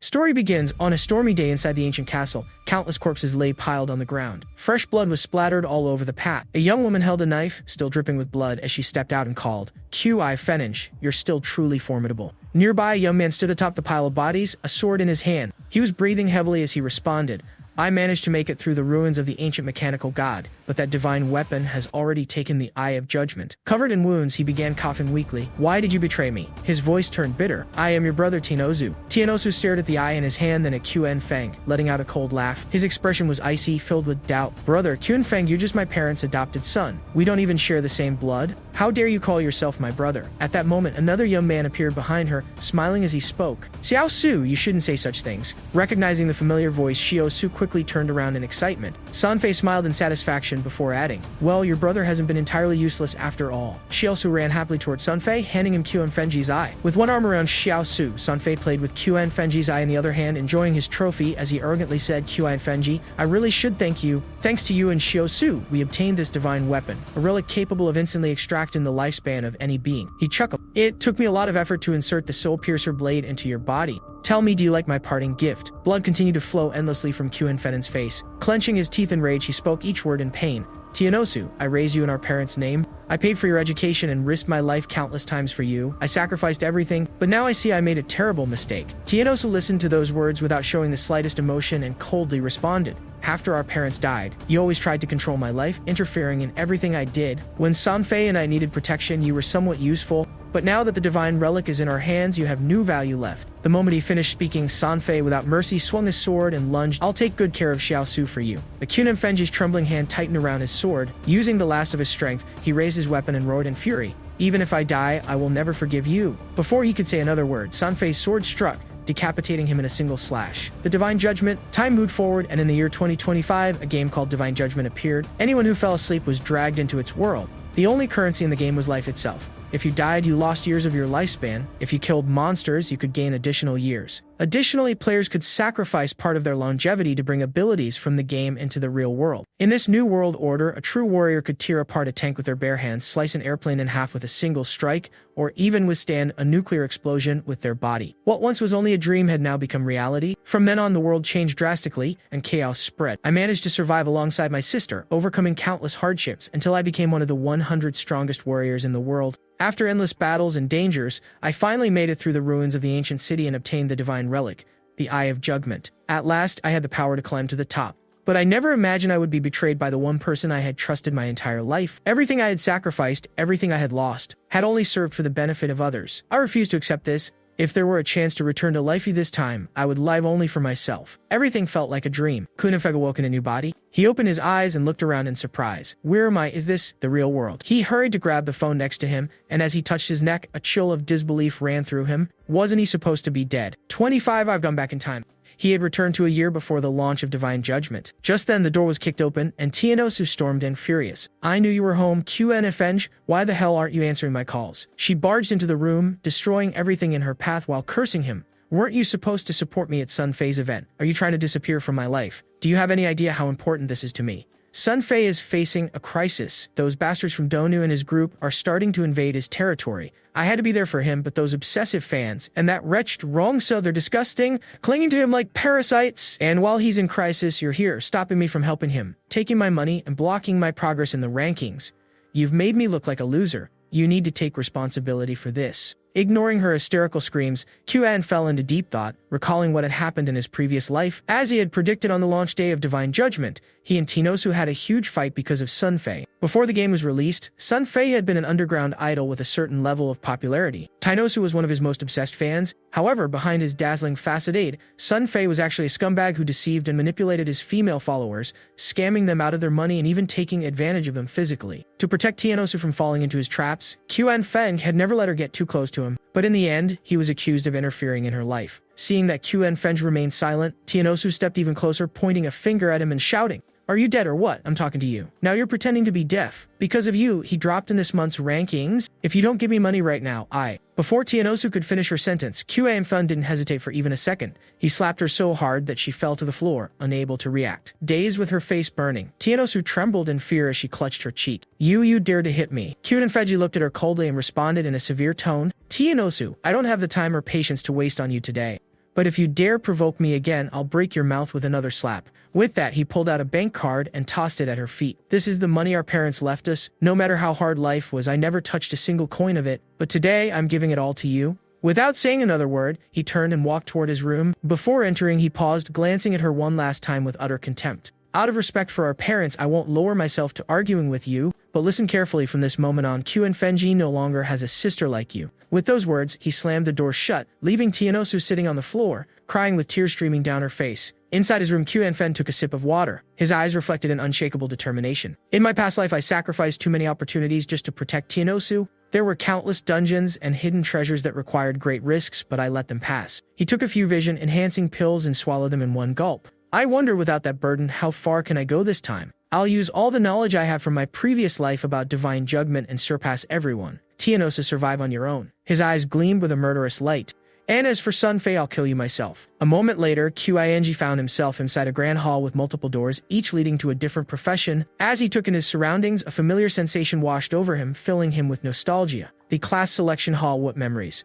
Story begins on a stormy day inside the ancient castle. Countless corpses lay piled on the ground. Fresh blood was splattered all over the path. A young woman held a knife, still dripping with blood, as she stepped out and called, "Qi Fenage, you're still truly formidable." Nearby, a young man stood atop the pile of bodies, a sword in his hand. He was breathing heavily as he responded, "I managed to make it through the ruins of the ancient mechanical god, but that divine weapon has already taken the eye of judgment." Covered in wounds, he began coughing weakly. "Why did you betray me?" His voice turned bitter. "I am your brother Tianozu." Tianozu stared at the eye in his hand, then at Feng, letting out a cold laugh. His expression was icy, filled with doubt. "Brother, Feng, you're just my parents' adopted son. We don't even share the same blood. How dare you call yourself my brother?" At that moment, another young man appeared behind her, smiling as he spoke. "Xiao Su, you shouldn't say such things." Recognizing the familiar voice, Xiao Su quickly turned around in excitement. Sanfei smiled in satisfaction before adding, "Well, your brother hasn't been entirely useless after all." Xiao Su ran happily towards Sanfei, handing him Fengji's eye. With one arm around Xiao Su, Sanfei played with Fengji's eye in the other hand, enjoying his trophy as he arrogantly said, Fengji, I really should thank you. Thanks to you and Xiao Su, we obtained this divine weapon, a relic capable of instantly extracting the lifespan of any being." He chuckled. "It took me a lot of effort to insert the soul piercer blade into your body. Tell me, do you like my parting gift?" Blood continued to flow endlessly from Fenen's face. Clenching his teeth in rage, he spoke each word in pain. "Tianosu, I raised you in our parents' name. I paid for your education and risked my life countless times for you. I sacrificed everything, but now I see I made a terrible mistake." Tianosu listened to those words without showing the slightest emotion and coldly responded, "After our parents died, you always tried to control my life, interfering in everything I did. When Sanfei and I needed protection, you were somewhat useful, but now that the divine relic is in our hands, you have no value left." The moment he finished speaking, Sanfei, without mercy, swung his sword and lunged. "I'll take good care of Xiao Su for you." The Fengji's trembling hand tightened around his sword. Using the last of his strength, he raised his weapon and roared in fury, "Even if I die, I will never forgive you." Before he could say another word, Sanfei's sword struck, decapitating him in a single slash. The Divine Judgment. Time moved forward, and in the year 2025, a game called Divine Judgment appeared. Anyone who fell asleep was dragged into its world. The only currency in the game was life itself. If you died, you lost years of your lifespan. If you killed monsters, you could gain additional years. Additionally, players could sacrifice part of their longevity to bring abilities from the game into the real world. In this new world order, a true warrior could tear apart a tank with their bare hands, slice an airplane in half with a single strike, or even withstand a nuclear explosion with their body. What once was only a dream had now become reality. From then on, the world changed drastically, and chaos spread. I managed to survive alongside my sister, overcoming countless hardships, until I became one of the 100 strongest warriors in the world. After endless battles and dangers, I finally made it through the ruins of the ancient city and obtained the divine relic, the Eye of Judgment. At last, I had the power to climb to the top. But I never imagined I would be betrayed by the one person I had trusted my entire life. Everything I had sacrificed, everything I had lost, had only served for the benefit of others. I refused to accept this. If there were a chance to return to life this time, I would live only for myself. Everything felt like a dream. Kunefeng awoke in a new body. He opened his eyes and looked around in surprise. "Where am I? Is this the real world?" He hurried to grab the phone next to him, and as he touched his neck, a chill of disbelief ran through him. Wasn't he supposed to be dead? 25, I've gone back in time. He had returned to a year before the launch of Divine Judgment. Just then, the door was kicked open, and Tianosu stormed in, furious. "I knew you were home, Feng. Why the hell aren't you answering my calls?" She barged into the room, destroying everything in her path while cursing him. "Weren't you supposed to support me at Sanfei's event? Are you trying to disappear from my life? Do you have any idea how important this is to me?" Sanfei is facing a crisis. Those bastards from Donu and his group are starting to invade his territory. I had to be there for him, but those obsessive fans and that wretched Rongso, they're disgusting, clinging to him like parasites. And while he's in crisis, you're here, stopping me from helping him, taking my money and blocking my progress in the rankings. You've made me look like a loser. You need to take responsibility for this. Ignoring her hysterical screams, Qan fell into deep thought, recalling what had happened in his previous life. As he had predicted on the launch day of Divine Judgment, he and Tianosu had a huge fight because of Sanfei. Before the game was released, Sanfei had been an underground idol with a certain level of popularity. Tianosu was one of his most obsessed fans. However, behind his dazzling facade, Sanfei was actually a scumbag who deceived and manipulated his female followers, scamming them out of their money and even taking advantage of them physically. To protect Tianosu from falling into his traps, Feng had never let her get too close to him, but in the end, he was accused of interfering in her life. Seeing that Feng remained silent, Tianosu stepped even closer, pointing a finger at him and shouting, "Are you dead or what? I'm talking to you. Now you're pretending to be deaf. Because of you, he dropped in this month's rankings. If you don't give me money right now, I..." Before Tianosu could finish her sentence, Feng didn't hesitate for even a second. He slapped her so hard that she fell to the floor, unable to react. Dazed with her face burning, Tianosu trembled in fear as she clutched her cheek. You dare to hit me." Feng looked at her coldly and responded in a severe tone, "Tianosu, I don't have the time or patience to waste on you today. But if you dare provoke me again, I'll break your mouth with another slap. With that, he pulled out a bank card and tossed it at her feet. This is the money our parents left us. No matter how hard life was, I never touched a single coin of it. But today, I'm giving it all to you. Without saying another word, he turned and walked toward his room. Before entering, he paused, glancing at her one last time with utter contempt. Out of respect for our parents, I won't lower myself to arguing with you, but listen carefully from this moment on. Qin Fengji no longer has a sister like you. With those words, he slammed the door shut, leaving Tianosu sitting on the floor, crying with tears streaming down her face. Inside his room, Qin Fen took a sip of water. His eyes reflected an unshakable determination. In my past life, I sacrificed too many opportunities just to protect Tianosu. There were countless dungeons and hidden treasures that required great risks, but I let them pass. He took a few vision-enhancing pills and swallowed them in one gulp. I wonder, without that burden, how far can I go this time? I'll use all the knowledge I have from my previous life about divine judgment and surpass everyone. Tianosu, survive on your own. His eyes gleamed with a murderous light. And as for Sun Fei, I'll kill you myself. A moment later, Qing found himself inside a grand hall with multiple doors, each leading to a different profession. As he took in his surroundings, a familiar sensation washed over him, filling him with nostalgia. The class selection hall, what memories.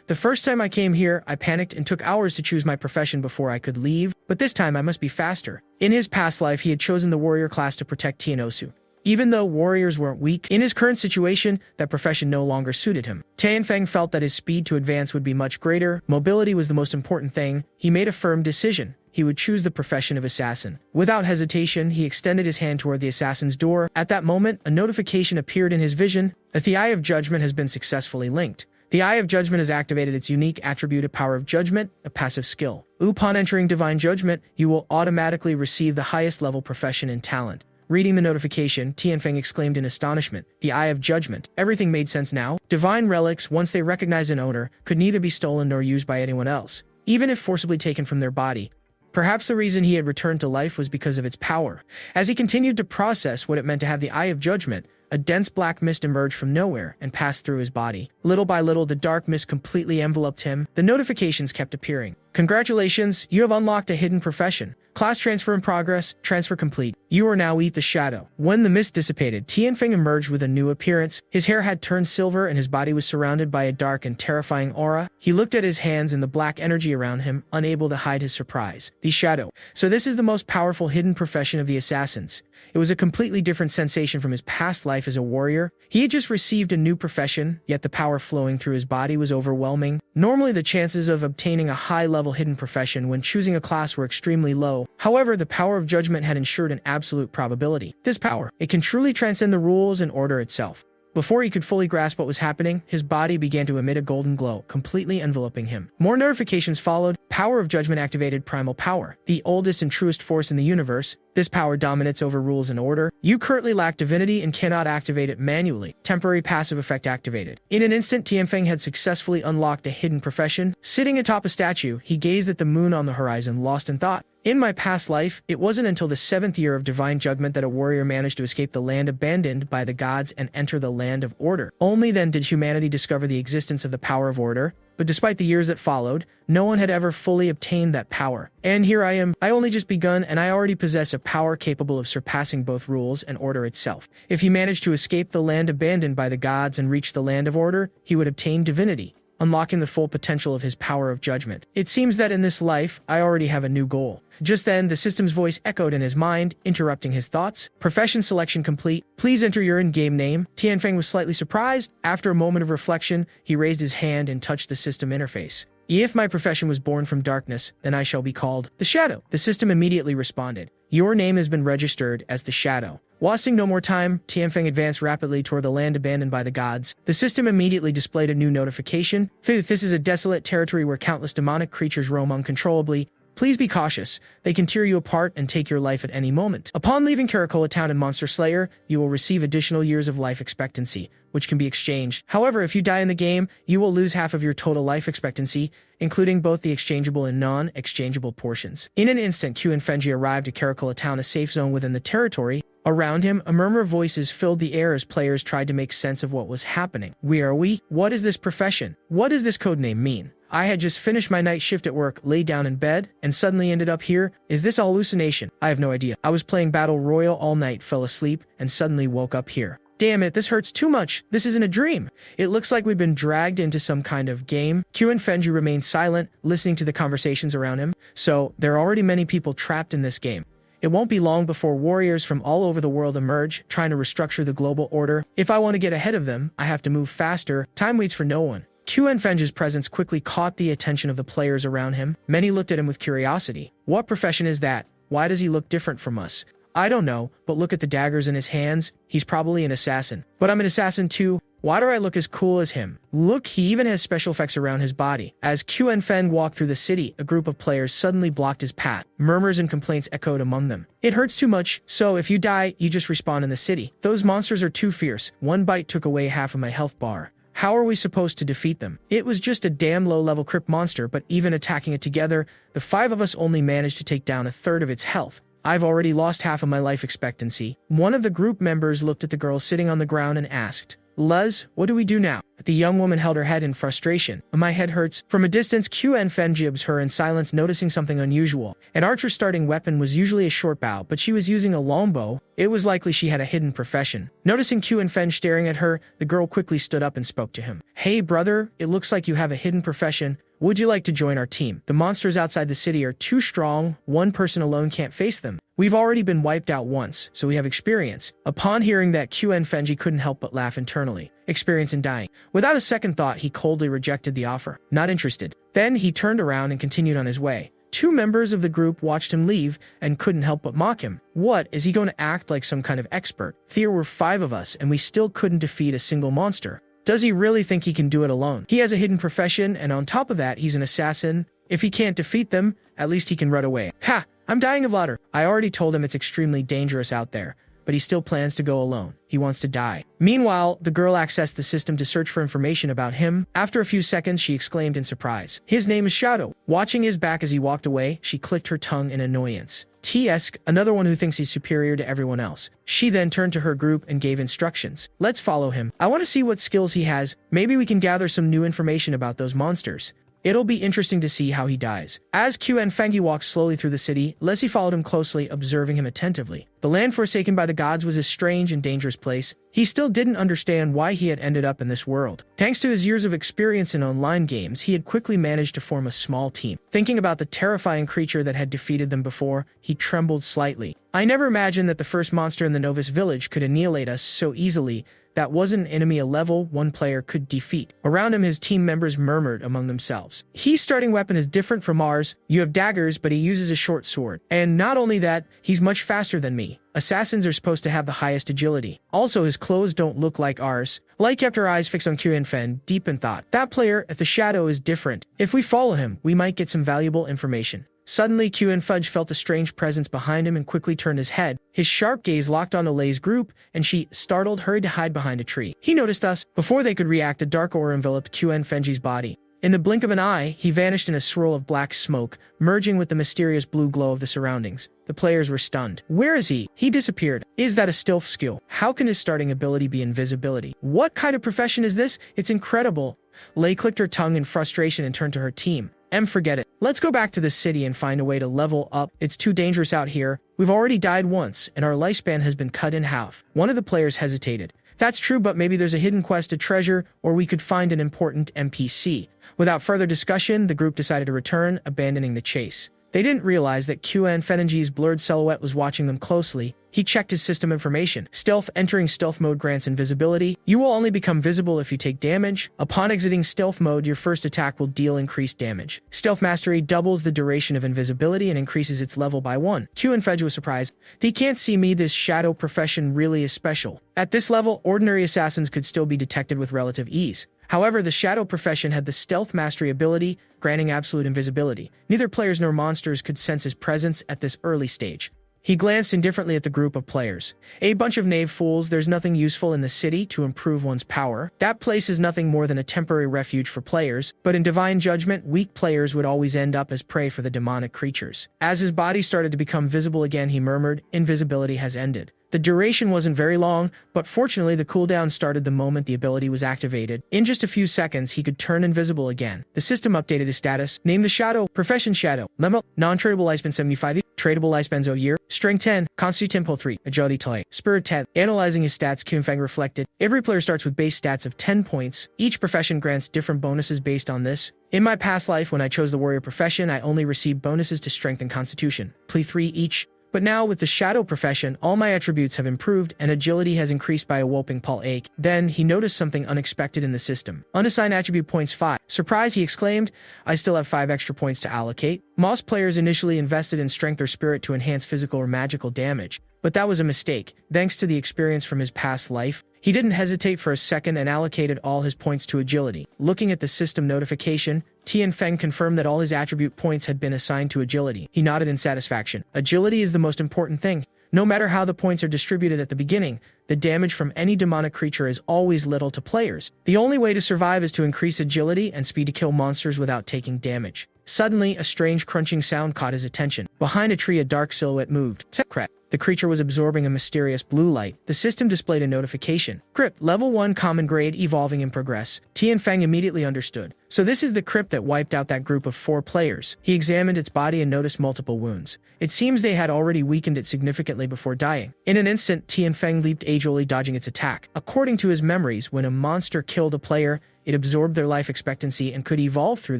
The first time I came here, I panicked and took hours to choose my profession before I could leave, but this time I must be faster. In his past life, he had chosen the warrior class to protect Tianosu. Even though warriors weren't weak, in his current situation, that profession no longer suited him. Tianfeng felt that his speed to advance would be much greater. Mobility was the most important thing. He made a firm decision. He would choose the profession of assassin. Without hesitation, he extended his hand toward the assassin's door. At that moment, a notification appeared in his vision. The Eye of Judgment has been successfully linked. The Eye of Judgment has activated its unique attribute of Power of Judgment, a passive skill. Upon entering Divine Judgment, you will automatically receive the highest level profession and talent. Reading the notification, Tianfeng exclaimed in astonishment. The Eye of Judgment. Everything made sense now. Divine relics, once they recognize an owner, could neither be stolen nor used by anyone else, even if forcibly taken from their body. Perhaps the reason he had returned to life was because of its power. As he continued to process what it meant to have the Eye of Judgment, a dense black mist emerged from nowhere and passed through his body. Little by little, the dark mist completely enveloped him. The notifications kept appearing. Congratulations, you have unlocked a hidden profession. Class transfer in progress, transfer complete. You are now Eat the Shadow. When the mist dissipated, Tianfeng emerged with a new appearance. His hair had turned silver and his body was surrounded by a dark and terrifying aura. He looked at his hands and the black energy around him, unable to hide his surprise. The Shadow. So this is the most powerful hidden profession of the assassins. It was a completely different sensation from his past life as a warrior. He had just received a new profession, yet the power flowing through his body was overwhelming. Normally, the chances of obtaining a high-level hidden profession when choosing a class were extremely low. However, the Power of Judgment had ensured an absolute probability. This power, it can truly transcend the rules and order itself. Before he could fully grasp what was happening, his body began to emit a golden glow, completely enveloping him. More notifications followed. Power of Judgment activated. Primal Power, the oldest and truest force in the universe. This power dominates over rules and order. You currently lack divinity and cannot activate it manually. Temporary passive effect activated. In an instant, Tianfeng had successfully unlocked a hidden profession. Sitting atop a statue, he gazed at the moon on the horizon, lost in thought. In my past life, it wasn't until the 7th year of Divine Judgment that a warrior managed to escape the land abandoned by the gods and enter the land of order. Only then did humanity discover the existence of the power of order. But despite the years that followed, no one had ever fully obtained that power. And here I am. I only just begun, and I already possess a power capable of surpassing both rules and order itself. If he managed to escape the land abandoned by the gods and reach the land of order, he would obtain divinity, unlocking the full potential of his Power of Judgment. It seems that in this life, I already have a new goal. Just then, the system's voice echoed in his mind, interrupting his thoughts. Profession selection complete. Please enter your in-game name. Tianfeng was slightly surprised. After a moment of reflection, he raised his hand and touched the system interface. If my profession was born from darkness, then I shall be called the Shadow. The system immediately responded. Your name has been registered as the Shadow. Wasting no more time, Tianfeng advanced rapidly toward the land abandoned by the gods. The system immediately displayed a new notification. This is a desolate territory where countless demonic creatures roam uncontrollably. Please be cautious. They can tear you apart and take your life at any moment. Upon leaving Caracola Town and Monster Slayer, you will receive additional years of life expectancy, which can be exchanged. However, if you die in the game, you will lose half of your total life expectancy, including both the exchangeable and non-exchangeable portions. In an instant, Qin Fengji arrived at Caracola Town, a safe zone within the territory. Around him, a murmur of voices filled the air as players tried to make sense of what was happening. Where are we? What is this profession? What does this codename mean? I had just finished my night shift at work, laid down in bed, and suddenly ended up here. Is this all hallucination? I have no idea. I was playing Battle Royale all night, fell asleep, and suddenly woke up here. Damn it, this hurts too much. This isn't a dream. It looks like we've been dragged into some kind of game. Q and Fenji remained silent, listening to the conversations around him. So, there are already many people trapped in this game. It won't be long before warriors from all over the world emerge, trying to restructure the global order. If I want to get ahead of them, I have to move faster. Time waits for no one. Q and Fenji's presence quickly caught the attention of the players around him. Many looked at him with curiosity. What profession is that? Why does he look different from us? I don't know, but look at the daggers in his hands. He's probably an assassin. But I'm an assassin too. Why do I look as cool as him? Look, he even has special effects around his body. As Q and Fen walked through the city, a group of players suddenly blocked his path. Murmurs and complaints echoed among them. It hurts too much, so if you die, you just respawn in the city. Those monsters are too fierce. One bite took away half of my health bar. How are we supposed to defeat them? It was just a damn low-level crypt monster, but even attacking it together, the 5 of us only managed to take down a third of its health. I've already lost half of my life expectancy. One of the group members looked at the girl sitting on the ground and asked, Luz, what do we do now? The young woman held her head in frustration. My head hurts. From a distance, Q and Fen jibs her in silence, noticing something unusual. An archer's starting weapon was usually a short bow, but she was using a longbow. It was likely she had a hidden profession. Noticing Q and Fen staring at her, the girl quickly stood up and spoke to him. Hey brother, it looks like you have a hidden profession. Would you like to join our team? The monsters outside the city are too strong. One person alone can't face them. We've already been wiped out once, so we have experience. Upon hearing that, Q and Fenji couldn't help but laugh internally. Experience in dying. Without a second thought, he coldly rejected the offer. Not interested. Then he turned around and continued on his way. 2 members of the group watched him leave and couldn't help but mock him. What, is he going to act like some kind of expert? There were 5 of us, and we still couldn't defeat a single monster. Does he really think he can do it alone? He has a hidden profession, and on top of that, he's an assassin. If he can't defeat them, at least he can run away. Ha! I'm dying of laughter. I already told him it's extremely dangerous out there, but he still plans to go alone. He wants to die. Meanwhile, the girl accessed the system to search for information about him. After a few seconds, she exclaimed in surprise, His name is Shadow. Watching his back as he walked away, she clicked her tongue in annoyance. T-esque, another one who thinks he's superior to everyone else. She then turned to her group and gave instructions. Let's follow him. I want to see what skills he has. Maybe we can gather some new information about those monsters. It'll be interesting to see how he dies. As Q and Fengi walked slowly through the city, Leslie followed him closely, observing him attentively. The land forsaken by the gods was a strange and dangerous place. He still didn't understand why he had ended up in this world. Thanks to his years of experience in online games, he had quickly managed to form a small team. Thinking about the terrifying creature that had defeated them before, he trembled slightly. I never imagined that the first monster in the Novus village could annihilate us so easily. That wasn't an enemy a level 1 player could defeat. Around him, his team members murmured among themselves. His starting weapon is different from ours. You have daggers, but he uses a short sword. And not only that, he's much faster than me. Assassins are supposed to have the highest agility. Also, his clothes don't look like ours. Light kept her eyes fixed on Q and Fen, deep in thought. That player at the shadow is different. If we follow him, we might get some valuable information. Suddenly, Q and Fudge felt a strange presence behind him and quickly turned his head. His sharp gaze locked on Olay's group, and she, startled, hurried to hide behind a tree. He noticed us. Before they could react, a dark aura enveloped Q and Fenji's body. In the blink of an eye, he vanished in a swirl of black smoke, merging with the mysterious blue glow of the surroundings. The players were stunned. Where is he? He disappeared. Is that a stealth skill? How can his starting ability be invisibility? What kind of profession is this? It's incredible. Lay clicked her tongue in frustration and turned to her team. Forget it. Let's go back to the city and find a way to level up. It's too dangerous out here. We've already died once, and our lifespan has been cut in half. One of the players hesitated. That's true, but maybe there's a hidden quest, a treasure, or we could find an important NPC. Without further discussion, the group decided to return, abandoning the chase. They didn't realize that Q-An Fenenji's blurred silhouette was watching them closely. He checked his system information. Stealth. Entering stealth mode grants invisibility. You will only become visible if you take damage. Upon exiting stealth mode, your first attack will deal increased damage. Stealth mastery doubles the duration of invisibility and increases its level by 1. Q and Fedge was surprised. They can't see me. This shadow profession really is special. At this level, ordinary assassins could still be detected with relative ease. However, the shadow profession had the stealth mastery ability, granting absolute invisibility. Neither players nor monsters could sense his presence at this early stage. He glanced indifferently at the group of players. A bunch of knave fools. There's nothing useful in the city to improve one's power. That place is nothing more than a temporary refuge for players, but in divine judgment, weak players would always end up as prey for the demonic creatures. As his body started to become visible again, he murmured, "Invisibility has ended." The duration wasn't very long, but fortunately the cooldown started the moment the ability was activated. In just a few seconds, he could turn invisible again. The system updated his status. Name the shadow. Profession shadow. Lemma. Non-tradable lifespan 75. tradable lifespans a year, strength 10, constitution tempo 3, agility 10, spirit 10. Analyzing his stats, Qinfeng reflected, every player starts with base stats of 10 points. Each profession grants different bonuses based on this. In my past life, when I chose the warrior profession, I only received bonuses to strength and constitution, plea 3 each. But now, with the shadow profession, all my attributes have improved and agility has increased by a whopping Paul 8. Then, he noticed something unexpected in the system. Unassigned attribute points 5. Surprise, he exclaimed, I still have 5 extra points to allocate. Most players initially invested in strength or spirit to enhance physical or magical damage. But that was a mistake. Thanks to the experience from his past life, he didn't hesitate for a second and allocated all his points to agility. Looking at the system notification, Tianfeng confirmed that all his attribute points had been assigned to agility. He nodded in satisfaction. Agility is the most important thing. No matter how the points are distributed at the beginning, the damage from any demonic creature is always little to players. The only way to survive is to increase agility and speed to kill monsters without taking damage. Suddenly, a strange crunching sound caught his attention. Behind a tree, a dark silhouette moved. Secret. The creature was absorbing a mysterious blue light. The system displayed a notification. Crypt, level 1 common grade, evolving in progress. Tianfeng immediately understood. So this is the crypt that wiped out that group of 4 players. He examined its body and noticed multiple wounds. It seems they had already weakened it significantly before dying. In an instant, Tianfeng leaped agilely, dodging its attack. According to his memories, when a monster killed a player, it absorbed their life expectancy and could evolve through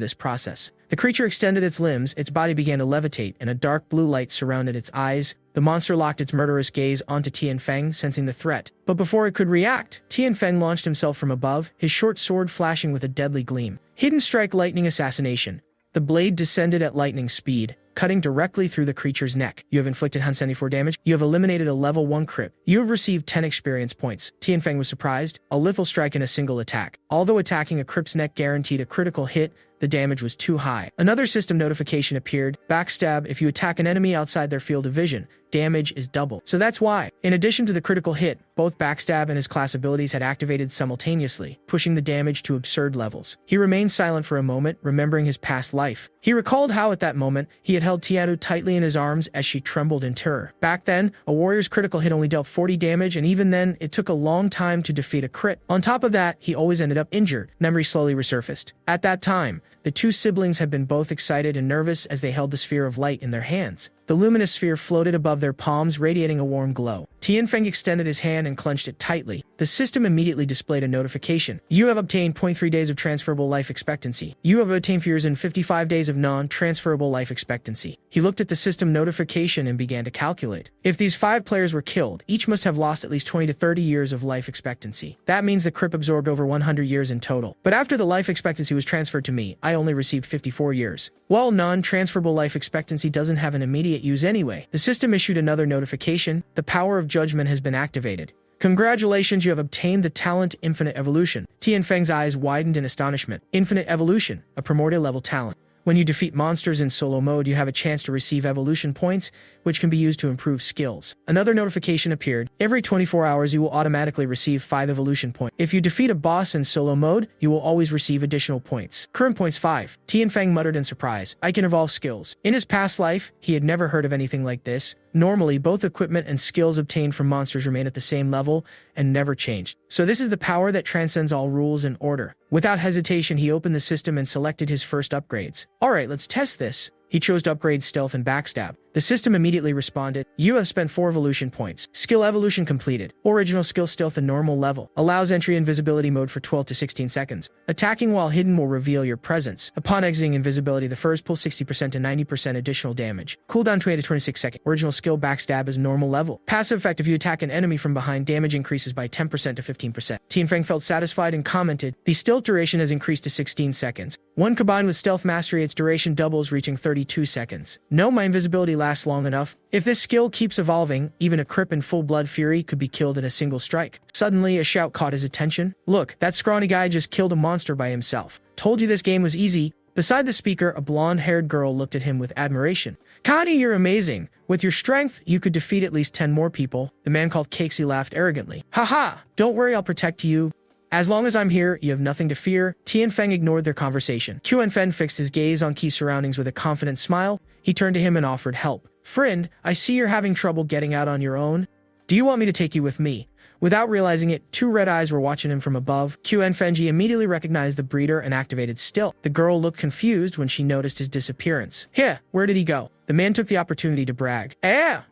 this process. The creature extended its limbs, its body began to levitate, and a dark blue light surrounded its eyes. The monster locked its murderous gaze onto Tianfeng, sensing the threat. But before it could react, Tianfeng launched himself from above, his short sword flashing with a deadly gleam. Hidden strike, lightning assassination. The blade descended at lightning speed, cutting directly through the creature's neck. You have inflicted 174 damage. You have eliminated a level 1 crypt. You have received 10 experience points. Tianfeng was surprised. A lethal strike in a single attack. Although attacking a crypt's neck guaranteed a critical hit, the damage was too high. Another system notification appeared. Backstab, if you attack an enemy outside their field of vision, damage is double. So that's why. In addition to the critical hit, both Backstab and his class abilities had activated simultaneously, pushing the damage to absurd levels. He remained silent for a moment, remembering his past life. He recalled how at that moment, he had held Tianu tightly in his arms as she trembled in terror. Back then, a warrior's critical hit only dealt 40 damage, and even then, it took a long time to defeat a crit. On top of that, he always ended up injured. Memory slowly resurfaced. At that time, the 2 siblings had been both excited and nervous as they held the sphere of light in their hands. The luminous sphere floated above their palms, radiating a warm glow. Tianfeng extended his hand and clenched it tightly. The system immediately displayed a notification. You have obtained 0.3 days of transferable life expectancy. You have obtained 55 days of non-transferable life expectancy. He looked at the system notification and began to calculate. If these 5 players were killed, each must have lost at least 20 to 30 years of life expectancy. That means the crypt absorbed over 100 years in total. But after the life expectancy was transferred to me, I only received 54 years. While non-transferable life expectancy doesn't have an immediate use anyway, the system issued another notification. The power of judgment has been activated. Congratulations, you have obtained the talent Infinite Evolution. Tianfeng's eyes widened in astonishment. Infinite Evolution, a primordial level talent. When you defeat monsters in solo mode, you have a chance to receive evolution points, which can be used to improve skills. Another notification appeared. Every 24 hours, you will automatically receive 5 evolution points. If you defeat a boss in solo mode, you will always receive additional points. Current points 5. Tianfeng muttered in surprise. I can evolve skills. In his past life, he had never heard of anything like this. Normally, both equipment and skills obtained from monsters remain at the same level and never changed. So this is the power that transcends all rules and order. Without hesitation, he opened the system and selected his first upgrades. Alright, let's test this. He chose to upgrade Stealth and Backstab. The system immediately responded, you have spent 4 evolution points. Skill evolution completed. Original skill Stealth and normal level. Allows entry invisibility mode for 12 to 16 seconds. Attacking while hidden will reveal your presence. Upon exiting invisibility, the first pulls 60% to 90% additional damage. Cooldown 20 to 26 seconds. Original skill Backstab is normal level. Passive effect, if you attack an enemy from behind, damage increases by 10% to 15%. Tianfeng felt satisfied and commented, the stealth duration has increased to 16 seconds. When combined with stealth mastery, its duration doubles, reaching 32 seconds. No, my invisibility lasts long enough. If this skill keeps evolving, even a Crip in full blood fury could be killed in a single strike. Suddenly, a shout caught his attention. Look, that scrawny guy just killed a monster by himself. Told you this game was easy. Beside the speaker, a blonde-haired girl looked at him with admiration. Connie, you're amazing. With your strength, you could defeat at least 10 more people. The man called Cakesy laughed arrogantly. Haha, don't worry, I'll protect you. As long as I'm here, you have nothing to fear. Tianfeng ignored their conversation. Qianfen fixed his gaze on Qi's surroundings with a confident smile. He turned to him and offered help. Friend, I see you're having trouble getting out on your own. Do you want me to take you with me? Without realizing it, 2 red eyes were watching him from above. Qianfenji immediately recognized the breeder and activated Still. The girl looked confused when she noticed his disappearance. Where did he go? The The man took the opportunity to brag.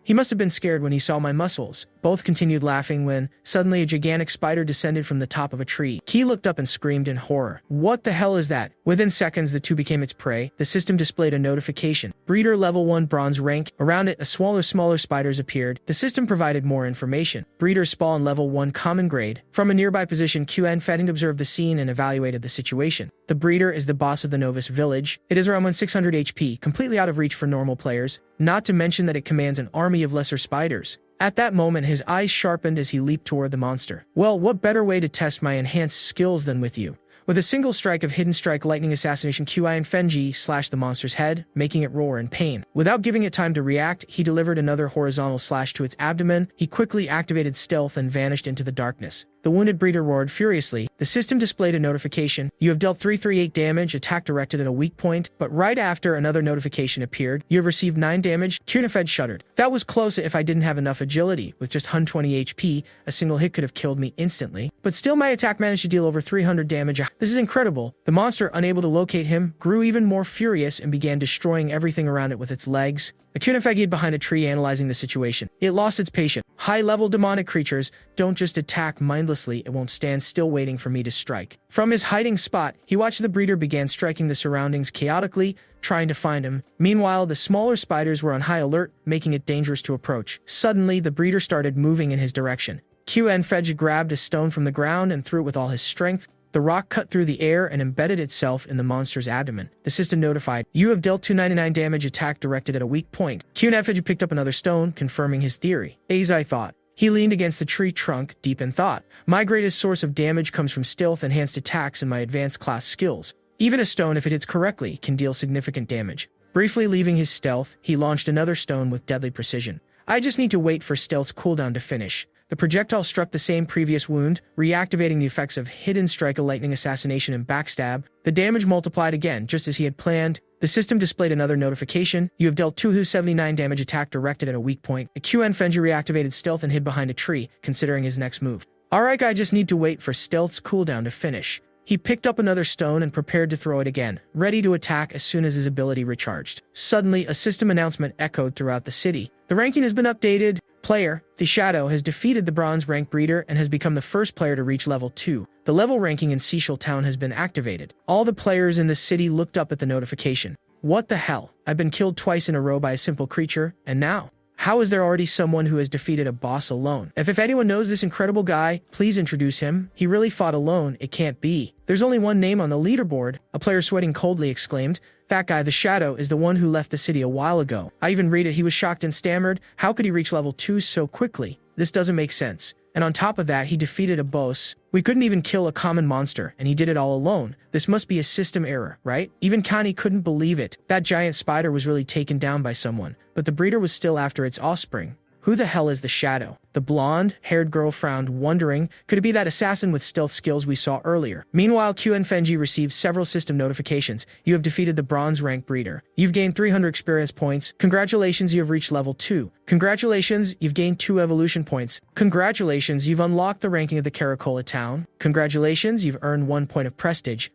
He must have been scared when he saw my muscles. Both continued laughing when, suddenly a gigantic spider descended from the top of a tree. Key looked up and screamed in horror. What the hell is that? Within seconds, the two became its prey. The system displayed a notification. Breeder level 1 bronze rank. Around it, smaller spiders appeared. The system provided more information. Breeder spawn level 1 common grade. From a nearby position, QN Fetting observed the scene and evaluated the situation. The breeder is the boss of the novice village. It is around 600 HP, completely out of reach for normal players, not to mention that it commands an army of lesser spiders. At that moment, his eyes sharpened as he leaped toward the monster. Well, what better way to test my enhanced skills than with you? With a single strike of Hidden Strike Lightning Assassination, QI Fenji slashed the monster's head, making it roar in pain. Without giving it time to react, he delivered another horizontal slash to its abdomen. He quickly activated stealth and vanished into the darkness. The wounded breeder roared furiously. The system displayed a notification. You have dealt 338 damage, attack directed at a weak point, but right after another notification appeared. You have received 9 damage. Kunafed shuddered. That was close if I didn't have enough agility. With just 120 HP, a single hit could have killed me instantly. But still my attack managed to deal over 300 damage. This is incredible. The monster, unable to locate him, grew even more furious and began destroying everything around it with its legs. Akunafed hid behind a tree analyzing the situation. It lost its patience. High-level demonic creatures don't just attack mindlessly, it won't stand still waiting for me to strike. From his hiding spot, he watched the breeder begin striking the surroundings chaotically, trying to find him. Meanwhile, the smaller spiders were on high alert, making it dangerous to approach. Suddenly, the breeder started moving in his direction. QN Fedge grabbed a stone from the ground and threw it with all his strength. The rock cut through the air and embedded itself in the monster's abdomen. The system notified, you have dealt 299 damage, attack directed at a weak point. QNFG picked up another stone, confirming his theory. Azai thought. He leaned against the tree trunk, deep in thought. My greatest source of damage comes from stealth, enhanced attacks, and my advanced class skills. Even a stone, if it hits correctly, can deal significant damage. Briefly leaving his stealth, he launched another stone with deadly precision. I just need to wait for stealth's cooldown to finish. The projectile struck the same previous wound, reactivating the effects of Hidden Strike, a Lightning Assassination, and Backstab. The damage multiplied again, just as he had planned. The system displayed another notification. You have dealt 279 damage, attack directed at a weak point. A QN Fenji reactivated stealth and hid behind a tree, considering his next move. Alright, I just need to wait for stealth's cooldown to finish. He picked up another stone and prepared to throw it again, ready to attack as soon as his ability recharged. Suddenly, a system announcement echoed throughout the city. The ranking has been updated. Player, the Shadow, has defeated the bronze rank breeder and has become the first player to reach level 2. The level ranking in Seashell Town has been activated. All the players in the city looked up at the notification. What the hell? I've been killed twice in a row by a simple creature, and now? How is there already someone who has defeated a boss alone? If anyone knows this incredible guy, please introduce him. He really fought alone. It can't be. There's only one name on the leaderboard. A player sweating coldly exclaimed. That guy, the Shadow, is the one who left the city a while ago. I even read it. He was shocked and stammered. How could he reach level 2 so quickly? This doesn't make sense. And on top of that, he defeated a boss. We couldn't even kill a common monster, and he did it all alone. This must be a system error, right? Even Kani couldn't believe it. That giant spider was really taken down by someone, but the breeder was still after its offspring. Who the hell is the Shadow? The blonde-haired girl frowned, wondering, could it be that assassin with stealth skills we saw earlier? Meanwhile, QN Fenji received several system notifications. You have defeated the bronze rank breeder. You've gained 300 experience points. Congratulations, you have reached level 2. Congratulations, you've gained 2 evolution points. Congratulations, you've unlocked the ranking of the Caracola town. Congratulations, you've earned 1 point of prestige.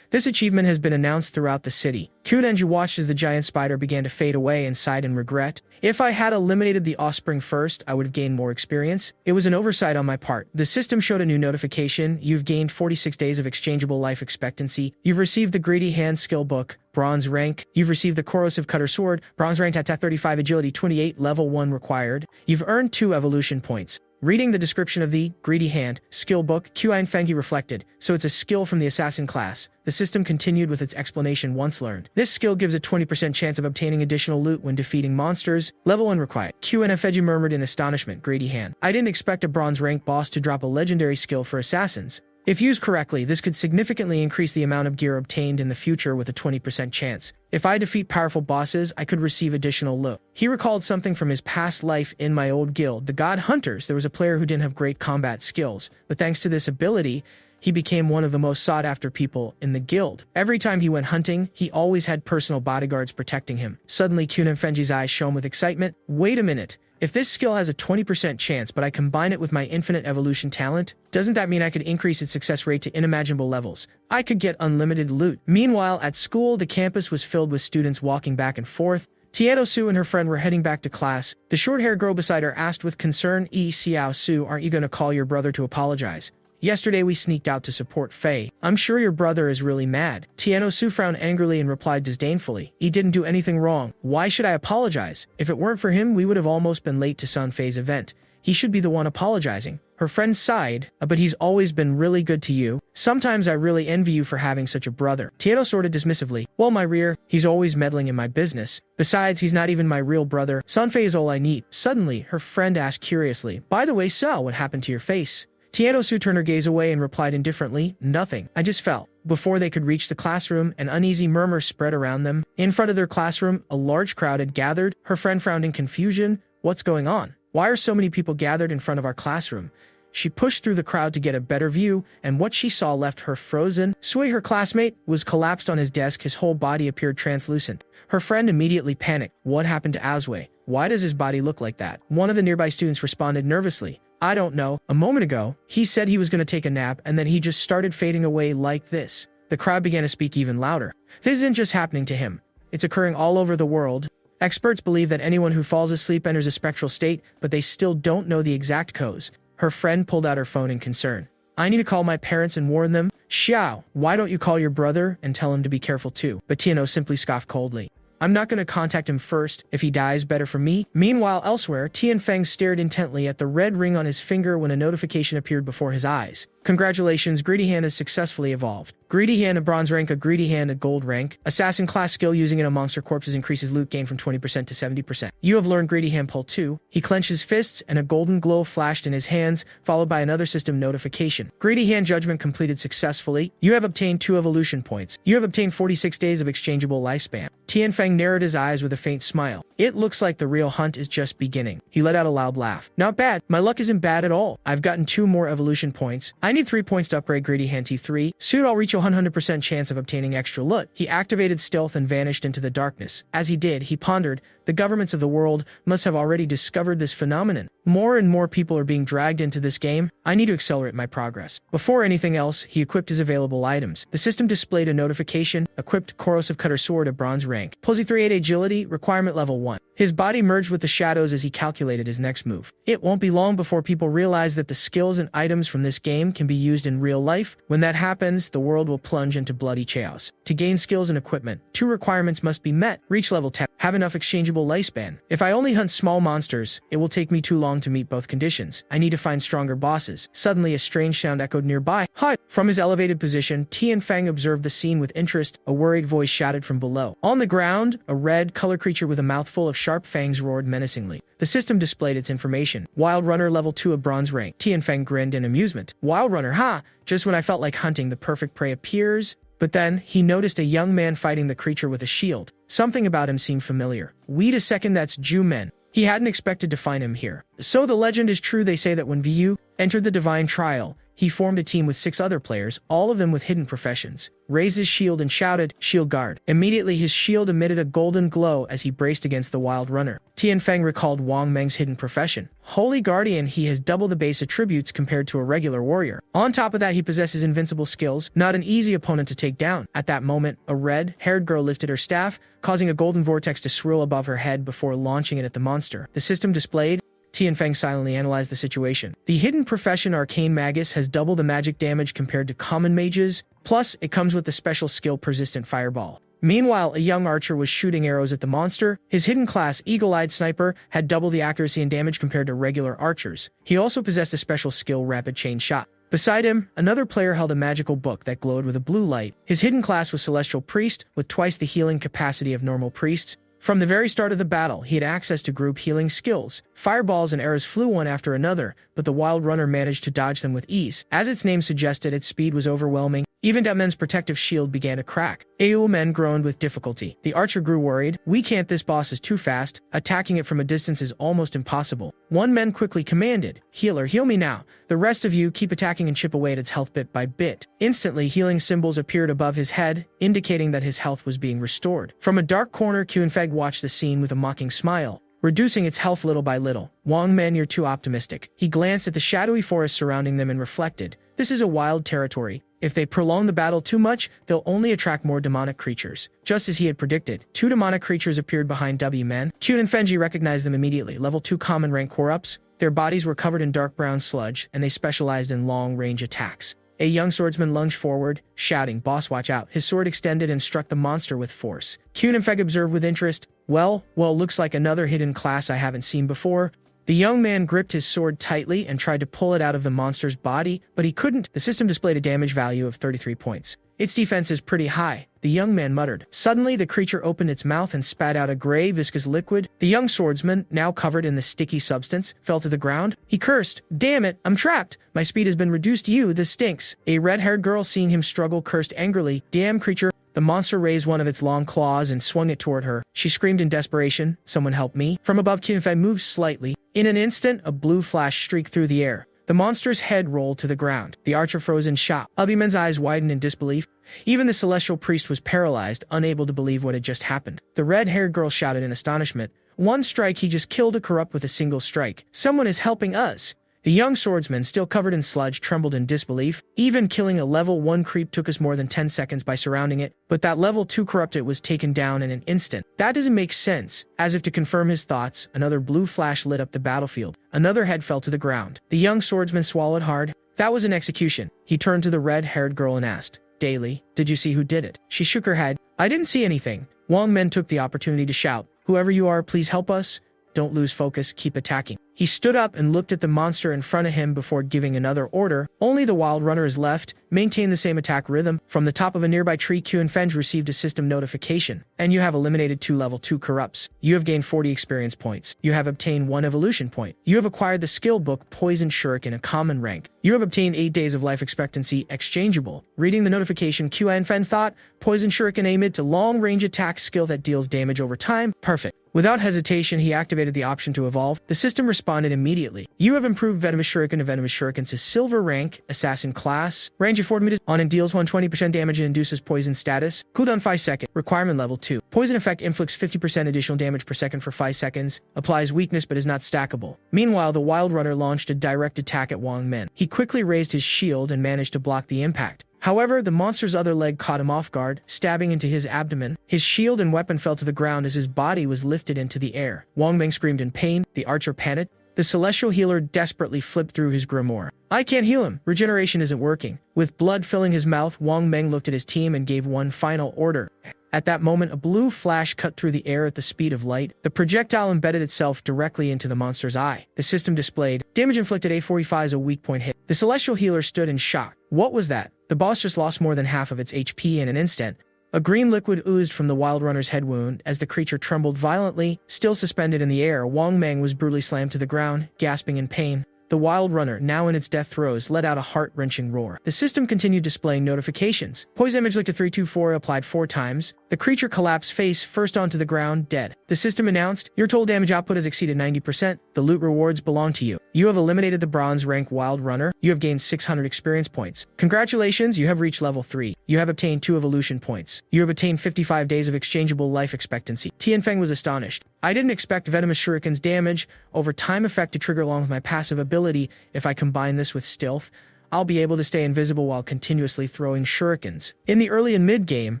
This achievement has been announced throughout the city. Kunenju watched as the giant spider began to fade away and sighed in regret. If I had eliminated the offspring first, I would have gained more experience. It was an oversight on my part. The system showed a new notification. You've gained 46 days of exchangeable life expectancy. You've received the Greedy Hand skill book, bronze rank. You've received the Corrosive Cutter sword, bronze rank, attack 35, agility 28, level 1 required. You've earned 2 evolution points. Reading the description of the Greedy Hand skill book, Qin Fengi reflected, so it's a skill from the assassin class. The system continued with its explanation once learned. This skill gives a 20% chance of obtaining additional loot when defeating monsters. Level 1 required. Qin Fengi murmured in astonishment. Greedy Hand. I didn't expect a bronze rank boss to drop a legendary skill for assassins. If used correctly, this could significantly increase the amount of gear obtained in the future with a 20% chance. If I defeat powerful bosses, I could receive additional loot. He recalled something from his past life in my old guild, the God Hunters. There was a player who didn't have great combat skills, but thanks to this ability, he became one of the most sought-after people in the guild. Every time he went hunting, he always had personal bodyguards protecting him. Suddenly, Kunin Fenji's eyes shone with excitement. Wait a minute. If this skill has a 20% chance, but I combine it with my infinite evolution talent, doesn't that mean I could increase its success rate to unimaginable levels? I could get unlimited loot. Meanwhile, at school, the campus was filled with students walking back and forth. Tiano Su and her friend were heading back to class. The short-haired girl beside her asked with concern, Xiao Su, aren't you going to call your brother to apologize? Yesterday we sneaked out to support Faye. I'm sure your brother is really mad. Tiano Su frowned angrily and replied disdainfully, he didn't do anything wrong. Why should I apologize? If it weren't for him, we would have almost been late to Sun Fei's event. He should be the one apologizing. Her friend sighed, but he's always been really good to you. Sometimes I really envy you for having such a brother. Tiano sorted dismissively. Well, my rear, he's always meddling in my business. Besides, he's not even my real brother. Sun Fei is all I need. Suddenly, her friend asked curiously, by the way, so, what happened to your face? Tiano Su turned her gaze away and replied indifferently, nothing. I just fell. Before they could reach the classroom, an uneasy murmur spread around them. In front of their classroom, a large crowd had gathered. Her friend frowned in confusion. What's going on? Why are so many people gathered in front of our classroom? She pushed through the crowd to get a better view, and what she saw left her frozen. Sui, her classmate, was collapsed on his desk. His whole body appeared translucent. Her friend immediately panicked. What happened to Asue? Why does his body look like that? One of the nearby students responded nervously. I don't know. A moment ago, he said he was going to take a nap, and then he just started fading away like this. The crowd began to speak even louder. This isn't just happening to him. It's occurring all over the world. Experts believe that anyone who falls asleep enters a spectral state, but they still don't know the exact cause. Her friend pulled out her phone in concern. I need to call my parents and warn them. Xiao, why don't you call your brother and tell him to be careful too? But Tiano simply scoffed coldly. I'm not going to contact him first. If he dies, better for me. Meanwhile, elsewhere, Tianfeng stared intently at the red ring on his finger when a notification appeared before his eyes. Congratulations, Greedy Hand has successfully evolved. Greedy Hand, a bronze rank, a Greedy Hand, a gold rank. Assassin class skill using it on monster corpses increases loot gain from 20% to 70%. You have learned Greedy Hand Pull 2. He clenched his fists and a golden glow flashed in his hands, followed by another system notification. Greedy Hand Judgment completed successfully. You have obtained 2 evolution points. You have obtained 46 days of exchangeable lifespan. Tianfeng narrowed his eyes with a faint smile. It looks like the real hunt is just beginning. He let out a loud laugh. Not bad. My luck isn't bad at all. I've gotten 2 more evolution points. I need 3 points to upgrade Greedy Hand T3. Soon I'll reach a 100% chance of obtaining extra loot. He activated stealth and vanished into the darkness. As he did, he pondered, the governments of the world must have already discovered this phenomenon. More and more people are being dragged into this game. I need to accelerate my progress. Before anything else, he equipped his available items. The system displayed a notification, equipped Corrosive Cutter Sword at bronze rank. Pulsey 3-8 agility, requirement level 1. His body merged with the shadows as he calculated his next move. It won't be long before people realize that the skills and items from this game can be used in real life. When that happens, the world will plunge into bloody chaos. To gain skills and equipment, 2 requirements must be met. Reach level 10. Have enough exchangeable lifespan. If I only hunt small monsters, it will take me too long to meet both conditions. I need to find stronger bosses. Suddenly, a strange sound echoed nearby. Hi! From his elevated position, Tianfeng observed the scene with interest. A worried voice shouted from below. On the ground, a red, color creature with a mouthful of sharp fangs roared menacingly. The system displayed its information. Wild Runner level 2 of bronze rank. Tianfeng grinned in amusement. Wild Runner, ha! Just when I felt like hunting, the perfect prey appears. But then, he noticed a young man fighting the creature with a shield. Something about him seemed familiar. Wait a second, that's Ju Men. He hadn't expected to find him here. So the legend is true. They say that when Vu entered the Divine Trial, he formed a team with 6 other players, all of them with hidden professions. Raised his shield and shouted, "Shield guard." Immediately his shield emitted a golden glow as he braced against the Wild Runner. Tianfeng recalled Wang Meng's hidden profession. Holy Guardian, he has double the base attributes compared to a regular warrior. On top of that, he possesses invincible skills, not an easy opponent to take down. At that moment, a red-haired girl lifted her staff, causing a golden vortex to swirl above her head before launching it at the monster. The system displayed. Tianfeng silently analyzed the situation. The hidden profession Arcane Magus has double the magic damage compared to common mages, plus it comes with the special skill Persistent Fireball. Meanwhile, a young archer was shooting arrows at the monster. His hidden class, Eagle-Eyed Sniper, had double the accuracy and damage compared to regular archers. He also possessed a special skill, Rapid Chain Shot. Beside him, another player held a magical book that glowed with a blue light. His hidden class was Celestial Priest, with twice the healing capacity of normal priests. From the very start of the battle, he had access to group healing skills. Fireballs and arrows flew one after another, but the Wild Runner managed to dodge them with ease. As its name suggested, its speed was overwhelming. Even Men's protective shield began to crack. Men groaned with difficulty. The archer grew worried. We can't, this boss is too fast. Attacking it from a distance is almost impossible. One man quickly commanded, "Healer, heal me now. The rest of you keep attacking and chip away at its health bit by bit." Instantly, healing symbols appeared above his head, indicating that his health was being restored. From a dark corner, Qunfeg watched the scene with a mocking smile, reducing its health little by little. Wang Men, you're too optimistic. He glanced at the shadowy forest surrounding them and reflected, this is a wild territory. If they prolong the battle too much, they'll only attract more demonic creatures. Just as he had predicted, 2 demonic creatures appeared behind W-Men. Kyun and Fenji recognized them immediately. Level 2 common rank corrupts. Their bodies were covered in dark brown sludge, and they specialized in long-range attacks. A young swordsman lunged forward, shouting, "Boss, watch out." His sword extended and struck the monster with force. Kyun and Feg observed with interest. Well, looks like another hidden class I haven't seen before. The young man gripped his sword tightly and tried to pull it out of the monster's body, but he couldn't. The system displayed a damage value of 33 points. Its defense is pretty high, the young man muttered. Suddenly, the creature opened its mouth and spat out a gray, viscous liquid. The young swordsman, now covered in the sticky substance, fell to the ground. He cursed, "Damn it, I'm trapped. My speed has been reduced. This stinks." A red-haired girl, seeing him struggle, cursed angrily, "Damn creature." The monster raised one of its long claws and swung it toward her. She screamed in desperation, "Someone help me." From above, Kinfei moved slightly. In an instant, a blue flash streaked through the air. The monster's head rolled to the ground. The archer froze in shock. Ubimen's eyes widened in disbelief. Even the celestial priest was paralyzed, unable to believe what had just happened. The red-haired girl shouted in astonishment, "One strike, he just killed a corrupt with a single strike. Someone is helping us." The young swordsman, still covered in sludge, trembled in disbelief. Even killing a level 1 creep took us more than 10 seconds by surrounding it, but that level 2 corrupted was taken down in an instant. That doesn't make sense. As if to confirm his thoughts, another blue flash lit up the battlefield. Another head fell to the ground. The young swordsman swallowed hard. That was an execution. He turned to the red-haired girl and asked, "Daily, did you see who did it?" She shook her head. "I didn't see anything." Wang Men took the opportunity to shout, "Whoever you are, please help us. Don't lose focus, keep attacking." He stood up and looked at the monster in front of him before giving another order. "Only the wild runner is left. Maintain the same attack rhythm." From the top of a nearby tree, Q and Fenge received a system notification. "And you have eliminated 2 level 2 corrupts. You have gained 40 experience points. You have obtained 1 evolution point. You have acquired the skill book Poison Shuriken, a common rank. You have obtained 8 days of life expectancy, exchangeable." Reading the notification, Q and Fen thought, Poison Shuriken, a mid to long range attack skill that deals damage over time. Perfect. Without hesitation, he activated the option to evolve. The system responded immediately. "You have improved Venomous Shuriken. A Venomous Shuriken to silver rank, assassin class. Range of 40 meters on and deals 120% damage and induces poison status. Cooldown 5 seconds. Requirement level 2. Poison effect inflicts 50% additional damage per second for 5 seconds. Applies weakness but is not stackable." Meanwhile, the Wild Runner launched a direct attack at Wang Men. He quickly raised his shield and managed to block the impact. However, the monster's other leg caught him off guard, stabbing into his abdomen. His shield and weapon fell to the ground as his body was lifted into the air. Wang Meng screamed in pain. The archer panicked. The celestial healer desperately flipped through his grimoire. "I can't heal him. Regeneration isn't working." With blood filling his mouth, Wang Meng looked at his team and gave one final order. At that moment, a blue flash cut through the air at the speed of light. The projectile embedded itself directly into the monster's eye. The system displayed, "Damage inflicted A45 is a weak point hit." The celestial healer stood in shock. What was that? The boss just lost more than half of its HP in an instant. A green liquid oozed from the Wild Runner's head wound as the creature trembled violently. Still suspended in the air, Wang Meng was brutally slammed to the ground, gasping in pain. The Wild Runner, now in its death throes, let out a heart-wrenching roar. The system continued displaying notifications. Poison image licked to 324 applied 4 times. The creature collapsed face first onto the ground, dead. The system announced, "Your total damage output has exceeded 90%. The loot rewards belong to you. You have eliminated the bronze rank Wild Runner. You have gained 600 experience points. Congratulations, you have reached level 3. You have obtained 2 evolution points. You have attained 55 days of exchangeable life expectancy." Tianfeng was astonished. "I didn't expect Venomous Shuriken's damage over time effect to trigger along with my passive ability. If I combine this with stealth, I'll be able to stay invisible while continuously throwing shurikens. In the early and mid-game,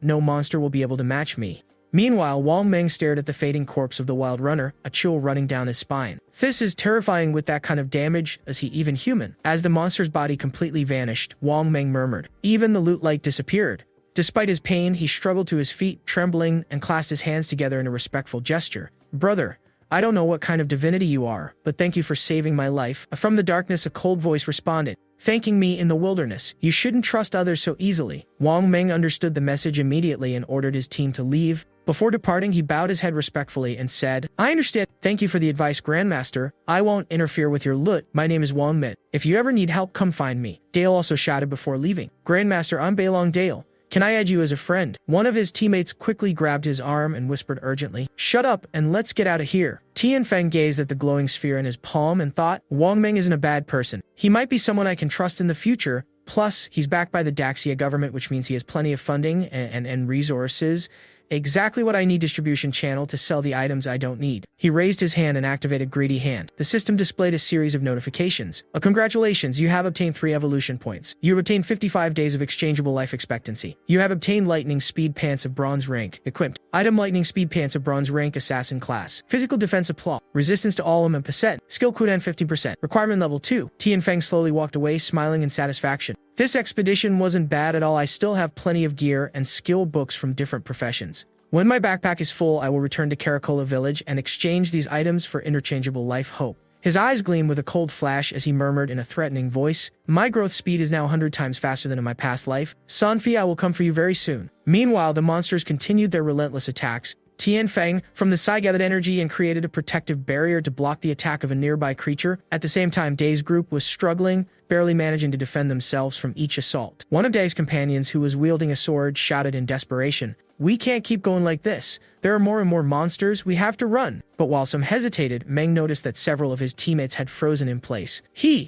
no monster will be able to match me." Meanwhile, Wang Meng stared at the fading corpse of the Wild Runner, a chill running down his spine. "This is terrifying. With that kind of damage, is he even human?" As the monster's body completely vanished, Wang Meng murmured. Even the loot light disappeared. Despite his pain, he struggled to his feet, trembling, and clasped his hands together in a respectful gesture. "Brother, I don't know what kind of divinity you are, but thank you for saving my life." From the darkness, a cold voice responded, "Thanking me in the wilderness. You shouldn't trust others so easily." Wang Meng understood the message immediately and ordered his team to leave. Before departing, he bowed his head respectfully and said, "I understand. Thank you for the advice, Grandmaster. I won't interfere with your loot. My name is Wang Meng. If you ever need help, come find me." Dale also shouted before leaving, "Grandmaster, I'm Beilong Dale. Can I add you as a friend?" One of his teammates quickly grabbed his arm and whispered urgently, "Shut up and let's get out of here." Tianfeng gazed at the glowing sphere in his palm and thought, Wang Meng isn't a bad person. He might be someone I can trust in the future. Plus, he's backed by the Daxia government, which means he has plenty of funding and resources. Exactly what I need. Distribution channel to sell the items I don't need. He raised his hand and activated Greedy Hand. The system displayed a series of notifications. Congratulations, you have obtained 3 evolution points. You have obtained 55 days of exchangeable life expectancy. You have obtained Lightning Speed Pants of Bronze rank. Equipped. Item Lightning Speed Pants of Bronze rank Assassin class. Physical Defense Applaw. Resistance to all and percent. Skill cooldown 50%. Requirement level 2. Tianfeng slowly walked away, smiling in satisfaction. This expedition wasn't bad at all. I still have plenty of gear and skill books from different professions. When my backpack is full, I will return to Caracola village and exchange these items for interchangeable life hope. His eyes gleamed with a cold flash as he murmured in a threatening voice, "My growth speed is now 100 times faster than in my past life. Sanfi, I will come for you very soon." Meanwhile, the monsters continued their relentless attacks. Tianfeng from the side gathered energy and created a protective barrier to block the attack of a nearby creature. At the same time, Day's group was struggling, barely managing to defend themselves from each assault. One of Day's companions, who was wielding a sword, shouted in desperation, "We can't keep going like this. There are more and more monsters. We have to run." But while some hesitated, Meng noticed that several of his teammates had frozen in place.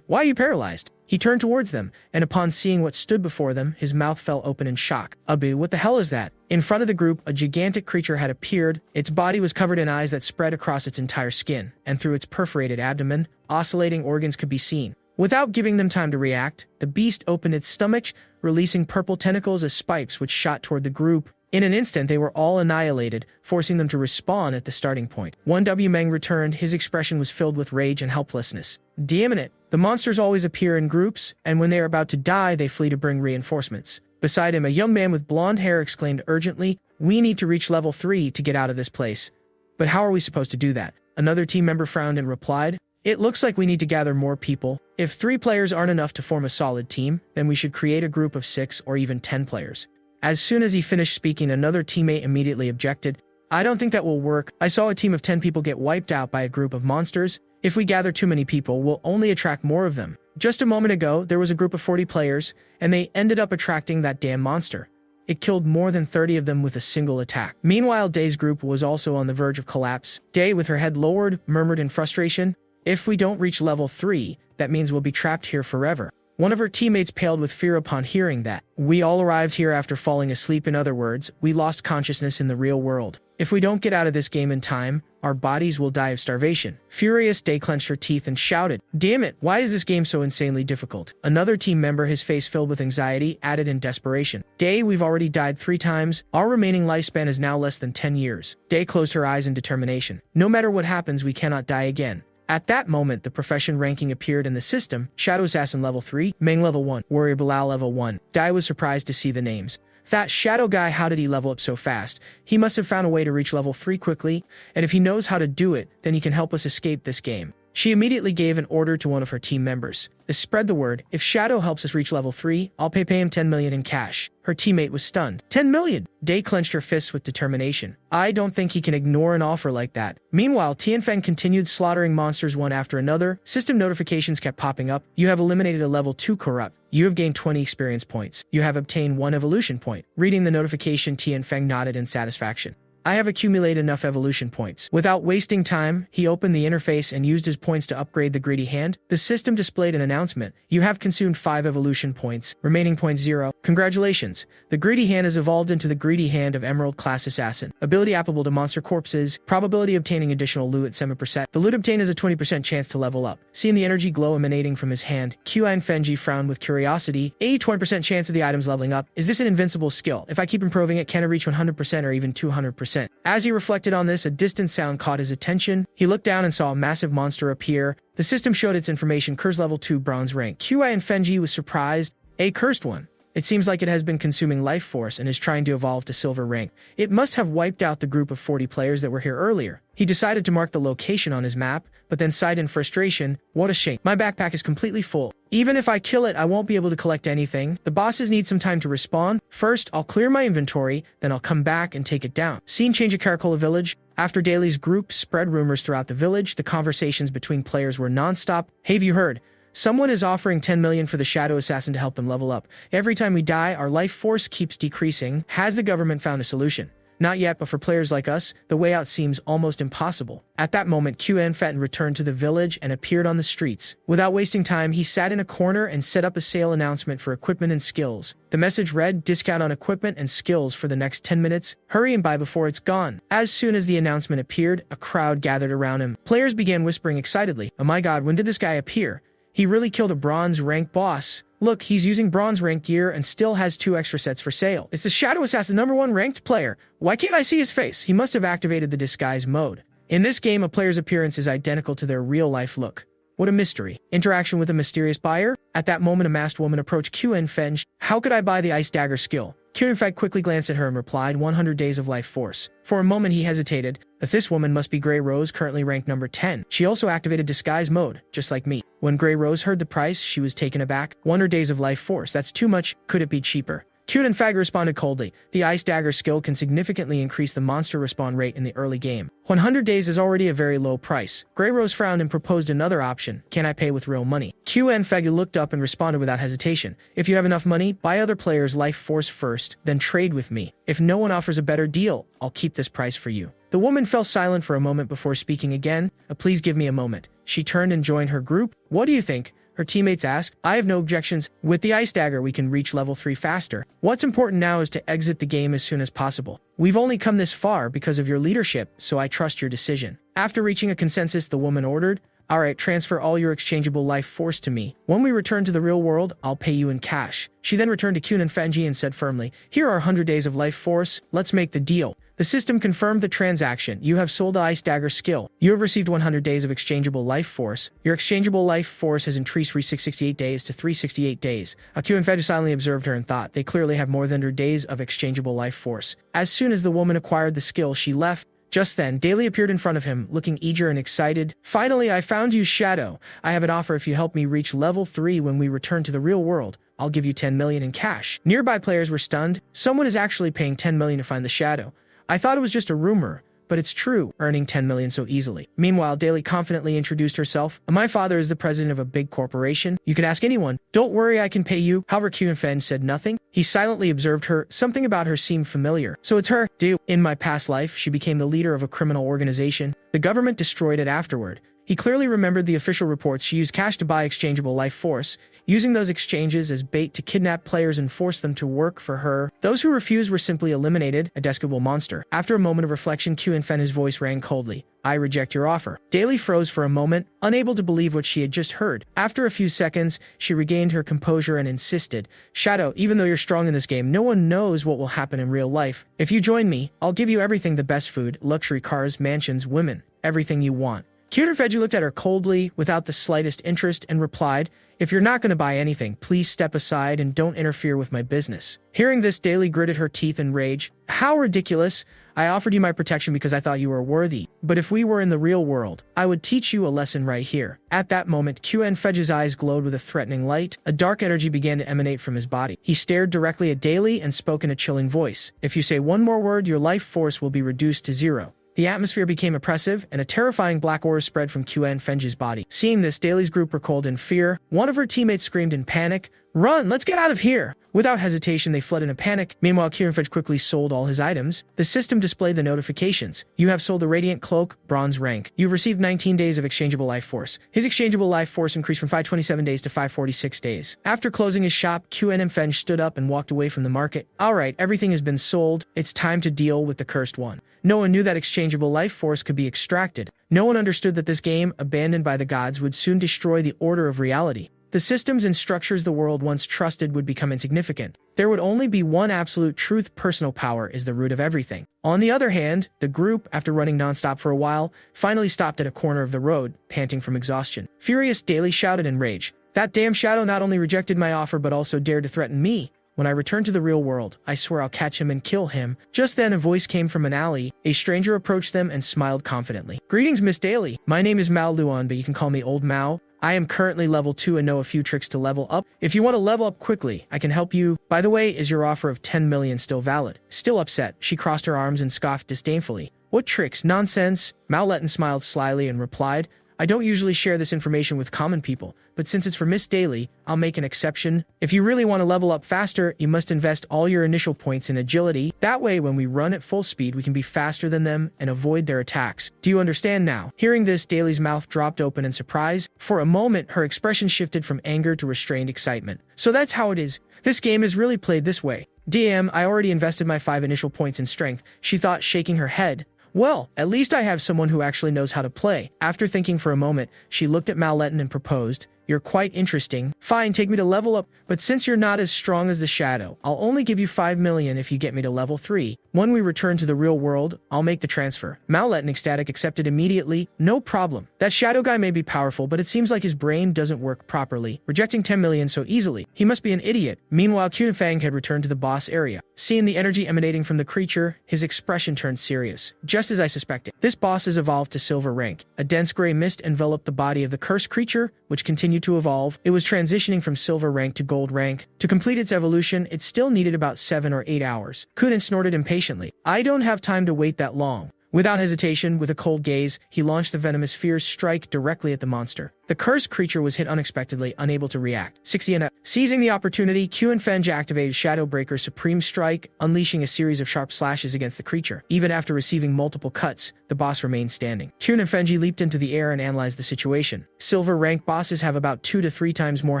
Why are you paralyzed?" He turned towards them, and upon seeing what stood before them, his mouth fell open in shock. "Abu, what the hell is that?" In front of the group, a gigantic creature had appeared. Its body was covered in eyes that spread across its entire skin, and through its perforated abdomen, oscillating organs could be seen. Without giving them time to react, the beast opened its stomach, releasing purple tentacles as spikes which shot toward the group. In an instant, they were all annihilated, forcing them to respawn at the starting point. 1W Meng returned. His expression was filled with rage and helplessness. Damn it! The monsters always appear in groups, and when they are about to die, they flee to bring reinforcements. Beside him, a young man with blonde hair exclaimed urgently, "We need to reach level 3 to get out of this place." "But how are we supposed to do that?" Another team member frowned and replied, "It looks like we need to gather more people. If 3 players aren't enough to form a solid team, then we should create a group of 6 or even 10 players. As soon as he finished speaking, another teammate immediately objected, "I don't think that will work. I saw a team of 10 people get wiped out by a group of monsters. If we gather too many people, we'll only attract more of them. Just a moment ago, there was a group of 40 players, and they ended up attracting that damn monster. It killed more than 30 of them with a single attack." Meanwhile, Day's group was also on the verge of collapse. Day, with her head lowered, murmured in frustration, "If we don't reach level 3, that means we'll be trapped here forever." One of her teammates paled with fear upon hearing that. "We all arrived here after falling asleep. In other words, we lost consciousness in the real world. If we don't get out of this game in time, our bodies will die of starvation." Furious, Day clenched her teeth and shouted, "Damn it, why is this game so insanely difficult?" Another team member, his face filled with anxiety, added in desperation, "Day, we've already died 3 times. Our remaining lifespan is now less than 10 years. Day closed her eyes in determination. "No matter what happens, we cannot die again." At that moment, the profession ranking appeared in the system. Shadow Assassin level 3, Meng level 1, Warrior Bilal level 1. Dai was surprised to see the names. That shadow guy, how did he level up so fast? He must have found a way to reach level 3 quickly, and if he knows how to do it, then he can help us escape this game. She immediately gave an order to one of her team members. Spread the word. If Shadow helps us reach level 3, I'll pay him 10 million in cash. Her teammate was stunned. 10 million! Day clenched her fists with determination. I don't think he can ignore an offer like that. Meanwhile, Tianfeng continued slaughtering monsters one after another. System notifications kept popping up. You have eliminated a level 2 corrupt. You have gained 20 experience points. You have obtained 1 evolution point. Reading the notification, Tianfeng nodded in satisfaction. I have accumulated enough evolution points. Without wasting time, he opened the interface and used his points to upgrade the greedy hand. The system displayed an announcement. You have consumed 5 evolution points. Remaining point 0. Congratulations. The greedy hand has evolved into the greedy hand of Emerald class assassin. Ability applicable to monster corpses. Probability obtaining additional loot at 7%. The loot obtained has a 20% chance to level up. Seeing the energy glow emanating from his hand, Qian Fenji frowned with curiosity. 20% chance of the items leveling up. Is this an invincible skill? If I keep improving it, can it reach 100% or even 200%? As he reflected on this, a distant sound caught his attention. He looked down and saw a massive monster appear. The system showed its information, Curse level 2 bronze rank. Qian Fenji was surprised. A cursed one. It seems like it has been consuming life force and is trying to evolve to silver rank. It must have wiped out the group of 40 players that were here earlier. He decided to mark the location on his map, but then sighed in frustration. What a shame. My backpack is completely full. Even if I kill it, I won't be able to collect anything. The bosses need some time to respawn. First, I'll clear my inventory, then I'll come back and take it down. Scene change at Caracola village. After Daly's group spread rumors throughout the village, the conversations between players were non-stop. Hey, have you heard? Someone is offering 10 million for the Shadow Assassin to help them level up. Every time we die, our life force keeps decreasing. Has the government found a solution? Not yet, but for players like us, the way out seems almost impossible. At that moment, QN Fenton returned to the village and appeared on the streets. Without wasting time, he sat in a corner and set up a sale announcement for equipment and skills. The message read, "Discount on equipment and skills for the next 10 minutes. Hurry and buy before it's gone." As soon as the announcement appeared, a crowd gathered around him. Players began whispering excitedly, "Oh my god, when did this guy appear? He really killed a bronze rank boss. Look, he's using bronze rank gear and still has 2 extra sets for sale. It's the Shadow Assassin #1 ranked player. Why can't I see his face? He must have activated the disguise mode." In this game, a player's appearance is identical to their real-life look. What a mystery. Interaction with a mysterious buyer? At that moment, a masked woman approached QN Fenj. "How could I buy the Ice Dagger skill?" QN Fenj quickly glanced at her and replied, 100 days of life force. For a moment, he hesitated. If this woman must be Grey Rose, currently ranked number 10. She also activated disguise mode, just like me. When Grey Rose heard the price, she was taken aback. 100 days of life force, that's too much. Could it be cheaper? QN Fag responded coldly. The Ice Dagger skill can significantly increase the monster respawn rate in the early game. 100 days is already a very low price. Grey Rose frowned and proposed another option. Can I pay with real money? QN Fag looked up and responded without hesitation. If you have enough money, buy other players' life force first, then trade with me. If no one offers a better deal, I'll keep this price for you. The woman fell silent for a moment before speaking again. Please give me a moment. She turned and joined her group. What do you think? Her teammates asked. I have no objections. With the Ice Dagger, we can reach level 3 faster. What's important now is to exit the game as soon as possible. We've only come this far because of your leadership, so I trust your decision. After reaching a consensus, the woman ordered, "Alright, transfer all your exchangeable life force to me. When we return to the real world, I'll pay you in cash." She then returned to Kunin Fenji and said firmly, "Here are 100 days of life force. Let's make the deal." The system confirmed the transaction. You have sold the Ice Dagger skill. You have received 100 days of exchangeable life force. Your exchangeable life force has increased from 668 days to 368 days. Q Fenji silently observed her and thought, they clearly have more than 100 days of exchangeable life force. As soon as the woman acquired the skill, she left. Just then, Daly appeared in front of him, looking eager and excited. "Finally, I found you, Shadow. I have an offer if you help me reach level 3 when we return to the real world. I'll give you 10 million in cash." Nearby players were stunned. Someone is actually paying 10 million to find the Shadow. I thought it was just a rumor, but it's true, earning 10 million so easily. Meanwhile, Daly confidently introduced herself. "My father is the president of a big corporation. You can ask anyone. Don't worry, I can pay you." However, Fen said nothing. He silently observed her. Something about her seemed familiar. So it's her. In my past life, she became the leader of a criminal organization. The government destroyed it afterward. He clearly remembered the official reports. She used cash to buy exchangeable life force, using those exchanges as bait to kidnap players and force them to work for her. Those who refused were simply eliminated, a despicable monster. After a moment of reflection, Q Fen's voice rang coldly. "I reject your offer." Daly froze for a moment, unable to believe what she had just heard. After a few seconds, she regained her composure and insisted, "Shadow, even though you're strong in this game, no one knows what will happen in real life. If you join me, I'll give you everything: the best food, luxury cars, mansions, women, everything you want." Cuter Veggie looked at her coldly, without the slightest interest, and replied, "If you're not going to buy anything, please step aside and don't interfere with my business." Hearing this, Daly gritted her teeth in rage. "How ridiculous! I offered you my protection because I thought you were worthy. But if we were in the real world, I would teach you a lesson right here." At that moment, QN Fedge's eyes glowed with a threatening light. A dark energy began to emanate from his body. He stared directly at Daly and spoke in a chilling voice. "If you say one more word, your life force will be reduced to 0. The atmosphere became oppressive, and a terrifying black aura spread from QN Fenji's body. Seeing this, Daly's group recoiled in fear. One of her teammates screamed in panic, "Run! Let's get out of here!" Without hesitation, they fled in a panic. Meanwhile, QN Fenj quickly sold all his items. The system displayed the notifications. You have sold the Radiant Cloak, bronze rank. You've received 19 days of exchangeable life force. His exchangeable life force increased from 527 days to 546 days. After closing his shop, QN Fenj stood up and walked away from the market. Alright, everything has been sold. It's time to deal with the cursed one. No one knew that exchangeable life force could be extracted. No one understood that this game, abandoned by the gods, would soon destroy the order of reality. The systems and structures the world once trusted would become insignificant. There would only be one absolute truth: personal power is the root of everything. On the other hand, the group, after running nonstop for a while, finally stopped at a corner of the road, panting from exhaustion. Furious, Daly shouted in rage, "That damn Shadow not only rejected my offer but also dared to threaten me. When I return to the real world, I swear I'll catch him and kill him." Just then, a voice came from an alley. A stranger approached them and smiled confidently. "Greetings, Miss Daly. My name is Mao Luan, but you can call me Old Mao. I am currently level 2 and know a few tricks to level up. If you want to level up quickly, I can help you. By the way, is your offer of 10 million still valid?" Still upset, she crossed her arms and scoffed disdainfully. "What tricks? Nonsense." Mao Letten smiled slyly and replied, I don't usually share this information with common people, but since it's for Miss Daily, I'll make an exception. If you really want to level up faster, you must invest all your initial points in agility. That way, when we run at full speed, we can be faster than them and avoid their attacks. Do you understand now? Hearing this, Daily's mouth dropped open in surprise. For a moment, her expression shifted from anger to restrained excitement. So that's how it is. This game is really played this way. DM, I already invested my 5 initial points in strength, she thought, shaking her head. Well, at least I have someone who actually knows how to play. After thinking for a moment, she looked at Malletin and proposed, "You're quite interesting. Fine, take me to level up, but since you're not as strong as the Shadow, I'll only give you 5 million if you get me to level 3. When we return to the real world, I'll make the transfer." Malletin, ecstatic, accepted immediately. No problem. That Shadow guy may be powerful, but it seems like his brain doesn't work properly, rejecting 10 million so easily. He must be an idiot. Meanwhile, Cunifang had returned to the boss area. Seeing the energy emanating from the creature, his expression turned serious. Just as I suspected, this boss has evolved to silver rank. A dense gray mist enveloped the body of the cursed creature, which continued to evolve. It was transitioning from silver rank to gold rank. To complete its evolution, it still needed about 7 or 8 hours. Kunin snorted impatiently. I don't have time to wait that long. Without hesitation, with a cold gaze, he launched the venomous fierce strike directly at the monster. The cursed creature was hit unexpectedly, unable to react. 60 and up. Seizing the opportunity, Qinfeng activated Shadow Breaker's Supreme Strike, unleashing a series of sharp slashes against the creature. Even after receiving multiple cuts, the boss remained standing. Qinfeng leaped into the air and analyzed the situation. Silver rank bosses have about 2 to 3 times more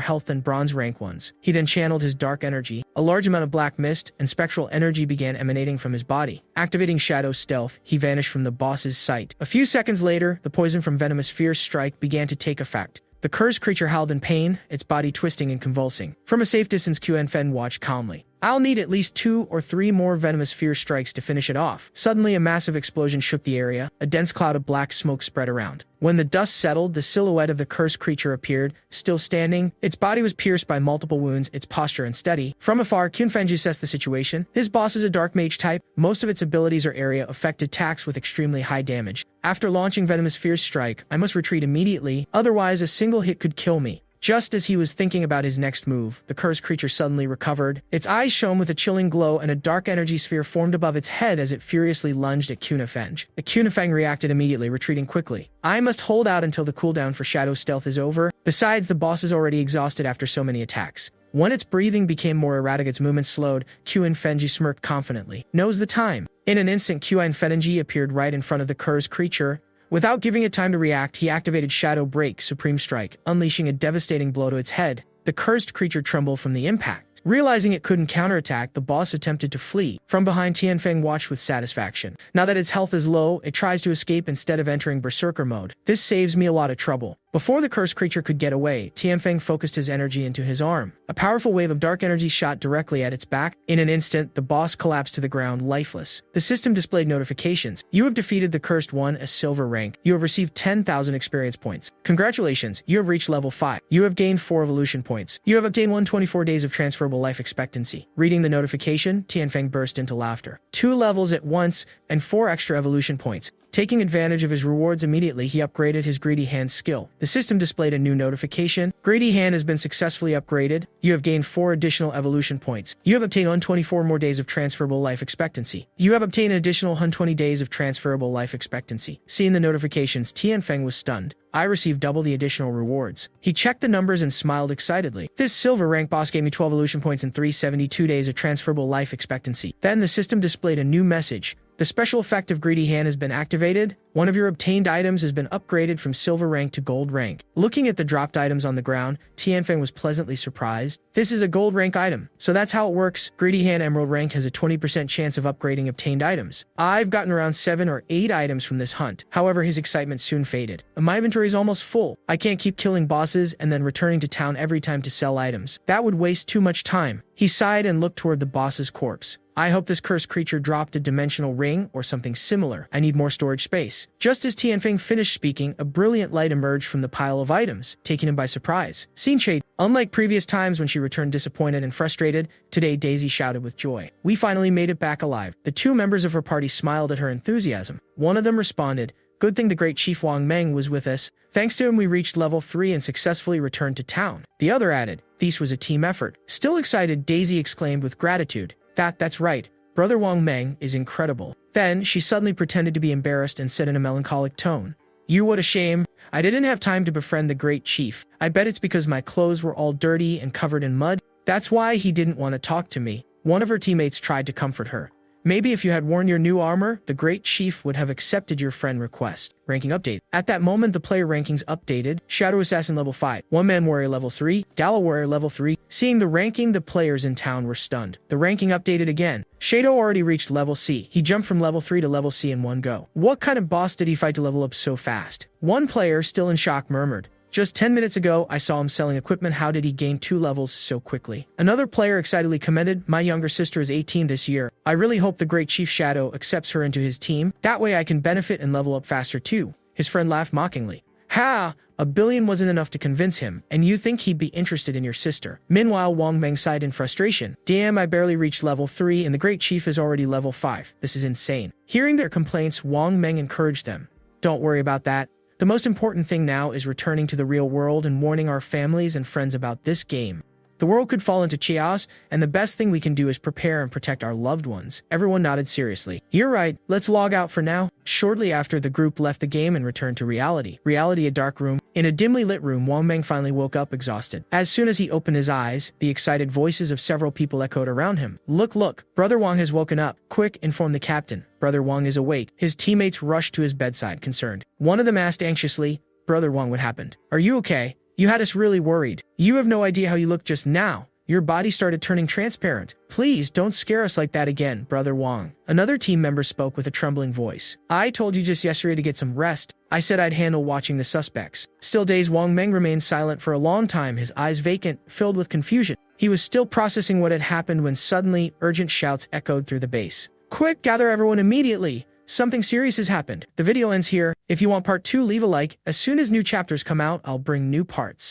health than bronze rank ones. He then channeled his dark energy. A large amount of black mist and spectral energy began emanating from his body. Activating Shadow Stealth, he vanished from the boss's sight. A few seconds later, the poison from Venomous Fierce Strike began to take effect. The cursed creature howled in pain, its body twisting and convulsing. From a safe distance, Qinfeng watched calmly. I'll need at least 2 or 3 more venomous fierce strikes to finish it off. Suddenly, a massive explosion shook the area. A dense cloud of black smoke spread around. When the dust settled, the silhouette of the cursed creature appeared, still standing. Its body was pierced by multiple wounds, its posture unsteady. From afar, Qinfeng assessed the situation. This boss is a dark mage type. Most of its abilities are area-affected attacks with extremely high damage. After launching Venomous Fierce Strike, I must retreat immediately, otherwise a single hit could kill me. Just as he was thinking about his next move, the cursed creature suddenly recovered. Its eyes shone with a chilling glow, and a dark energy sphere formed above its head as it furiously lunged at Qinfeng. The Qinfeng reacted immediately, retreating quickly. I must hold out until the cooldown for Shadow Stealth is over. Besides, the boss is already exhausted after so many attacks. When its breathing became more erratic, its movements slowed. Qinfeng smirked confidently. Knows the time. In an instant, Qinfeng appeared right in front of the cursed creature. Without giving it time to react, he activated Shadow Break Supreme Strike, unleashing a devastating blow to its head. The cursed creature trembled from the impact. Realizing it couldn't counterattack, the boss attempted to flee. From behind, Tianfeng watched with satisfaction. Now that its health is low, it tries to escape instead of entering Berserker mode. This saves me a lot of trouble. Before the cursed creature could get away, Tianfeng focused his energy into his arm. A powerful wave of dark energy shot directly at its back. In an instant, the boss collapsed to the ground, lifeless. The system displayed notifications. You have defeated the cursed one, a silver rank. You have received 10,000 experience points. Congratulations, you have reached level 5. You have gained 4 evolution points. You have obtained 124 days of transferable life expectancy. Reading the notification, Tianfeng burst into laughter. 2 levels at once, and 4 extra evolution points. Taking advantage of his rewards immediately, he upgraded his Greedy Hand skill. The system displayed a new notification. Greedy Hand has been successfully upgraded. You have gained 4 additional evolution points. You have obtained 124 more days of transferable life expectancy. You have obtained an additional 120 days of transferable life expectancy. Seeing the notifications, Tianfeng was stunned. I received double the additional rewards. He checked the numbers and smiled excitedly. This silver rank boss gave me 12 evolution points and 372 days of transferable life expectancy. Then the system displayed a new message. The special effect of Greedy Hand has been activated. One of your obtained items has been upgraded from silver rank to gold rank. Looking at the dropped items on the ground, Tianfeng was pleasantly surprised. This is a gold rank item, so that's how it works. Greedy Hand Emerald rank has a 20% chance of upgrading obtained items. I've gotten around 7 or 8 items from this hunt. However, his excitement soon faded. My inventory is almost full. I can't keep killing bosses and then returning to town every time to sell items. That would waste too much time. He sighed and looked toward the boss's corpse. I hope this cursed creature dropped a dimensional ring or something similar. I need more storage space. Just as Tianfeng finished speaking, a brilliant light emerged from the pile of items, taking him by surprise. Scene shade. Unlike previous times when she returned disappointed and frustrated, today Daisy shouted with joy. We finally made it back alive. The 2 members of her party smiled at her enthusiasm. One of them responded, "Good thing the great Chief Wang Meng was with us. Thanks to him we reached level 3 and successfully returned to town." The other added, "This was a team effort." Still excited, Daisy exclaimed with gratitude, That's right. Brother Wang Meng is incredible." Then she suddenly pretended to be embarrassed and said in a melancholic tone, You, what a shame. I didn't have time to befriend the great chief. I bet it's because my clothes were all dirty and covered in mud. That's why he didn't want to talk to me. One of her teammates tried to comfort her. Maybe if you had worn your new armor, the great chief would have accepted your friend request. Ranking update. At that moment, the player rankings updated. Shadow Assassin level 5, One-Man Warrior level 3, Dallo Warrior level 3. Seeing the ranking, the players in town were stunned. The ranking updated again. Shadow already reached level C. He jumped from level 3 to level C in one go. What kind of boss did he fight to level up so fast? One player, still in shock, murmured, "Just 10 minutes ago, I saw him selling equipment. How did he gain 2 levels so quickly?" Another player excitedly commented, "My younger sister is 18 this year. I really hope the great Chief Shadow accepts her into his team. That way I can benefit and level up faster too." His friend laughed mockingly. "Ha! A billion wasn't enough to convince him, and you think he'd be interested in your sister." Meanwhile, Wang Meng sighed in frustration. "Damn, I barely reached level 3 and the great chief is already level 5. This is insane." Hearing their complaints, Wang Meng encouraged them. "Don't worry about that. The most important thing now is returning to the real world and warning our families and friends about this game. The world could fall into chaos, and the best thing we can do is prepare and protect our loved ones." Everyone nodded seriously. "You're right, let's log out for now." Shortly after, the group left the game and returned to reality. Reality, a dark room. In a dimly lit room, Wang Meng finally woke up exhausted. As soon as he opened his eyes, the excited voices of several people echoed around him. Look, Brother Wang has woken up. Quick, inform the captain. Brother Wang is awake." His teammates rushed to his bedside, concerned. One of them asked anxiously, "Brother Wang, what happened? Are you okay? You had us really worried. You have no idea how you look just now. Your body started turning transparent. Please don't scare us like that again, Brother Wang." Another team member spoke with a trembling voice. "I told you just yesterday to get some rest. I said I'd handle watching the suspects." Still dazed, Wang Meng remained silent for a long time, his eyes vacant, filled with confusion. He was still processing what had happened when suddenly urgent shouts echoed through the base. "Quick, gather everyone immediately. Something serious has happened." The video ends here. If you want part 2, leave a like. As soon as new chapters come out, I'll bring new parts.